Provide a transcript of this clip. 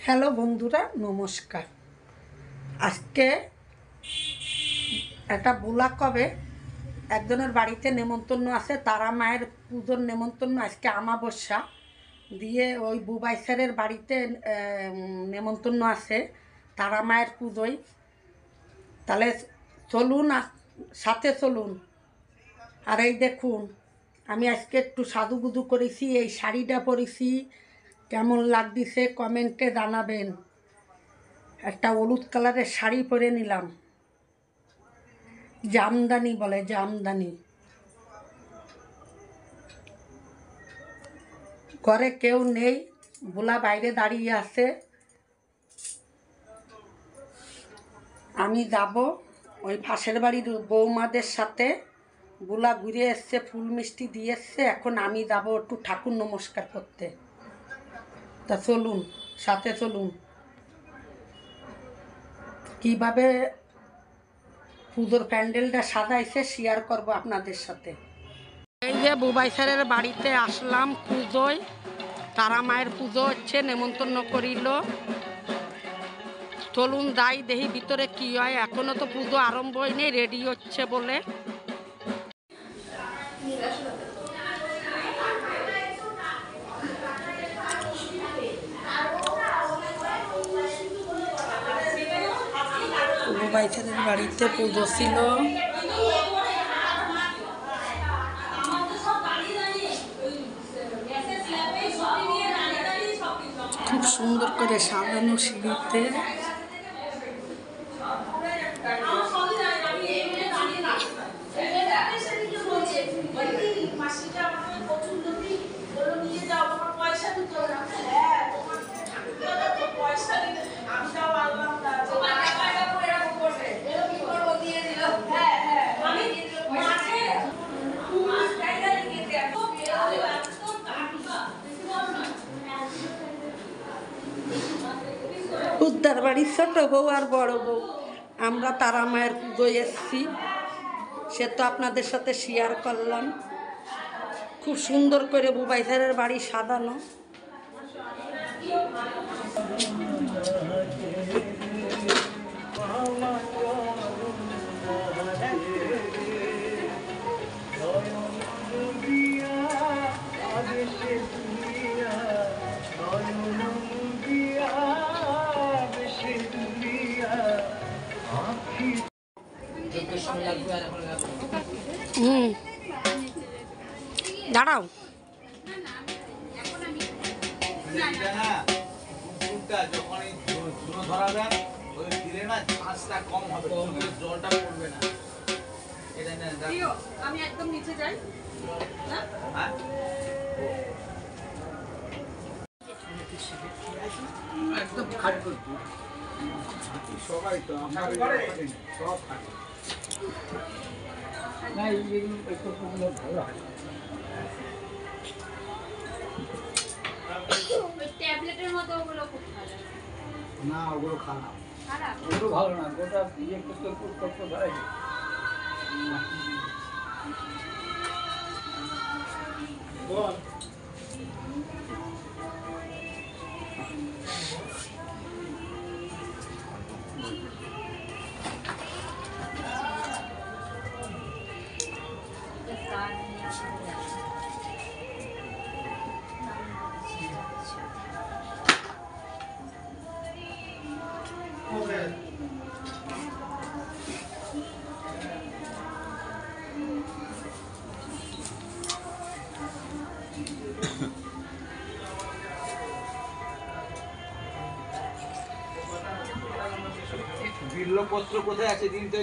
Hello বন্ধুরা, নমস্কার। আজকে একটা ব্লগ কবে একজনের বাড়িতে নেমন্তন্ন আছে, তারা মায়ের পুজোর নেমন্তন্ন। আজকে আমাবস্যা দিয়ে ওই বুবাই স্যারের বাড়িতে নেমন্তন্ন আছে তারা মায়ের পুজোয়। তাহলে চলুন, সাথে চলুন। আর এই দেখুন, আমি আজকে একটু সাজুগুজু করেছি, এই শাড়িটা পরেছি, কেমন লাগতেছে কমেন্টে জানাবেন। একটা হলুদ কালারের শাড়ি পরে নিলাম, জামদানি বলে, জামদানি। ঘরে কেউ নেই, বুলা বাইরে দাঁড়িয়ে আছে। আমি যাব ওই পাশের বাড়ির বৌমাদের সাথে। বুলা ঘুরে এসছে, ফুল মিষ্টি দিয়ে এসছে, এখন আমি যাব একটু ঠাকুর নমস্কার করতে। তা চলুন, সাথে চলুন। কিভাবে পুজোর প্যান্ডেলটা সাজাইছে শেয়ার করব আপনাদের সাথে। এই যে বুবাই স্যারের বাড়িতে আসলাম পুজোয়, তারা মায়ের পুজো হচ্ছে, নেমন্তন্ন করিল। চলুন যাই, দেখি ভিতরে কি হয়। এখনো তো পুজো আরম্ভ হয়নি, রেডি হচ্ছে বলে। বুবাই স্যারের বাড়িতে পুজো ছিল। খুব সুন্দর করে সাজানো সিঁড়িতে। উদ্ধার বাড়ির ছোট বউ আর বড় বউ আমরা তারা মায়ের পুজোয় এসছি, সে তো আপনাদের সাথে শেয়ার করলাম। খুব সুন্দর করে বুবাই স্যারের বাড়ি সাজানো। দাঁড়াও, আমি একদম নিচে যাই। একদম খাট করছি সবাই তো আমার সব খাট না, এইগুলো একটু ভালো হয় ট্যাবলেটের মতো ওগুলো খুব ভালো না, ওগুলো খারাপ, খারাপ ওগুলো ভালো না। গোটা ইয়ে করতে ধরাই বল। বিল্লপত্র কোথায় আছে দিন তো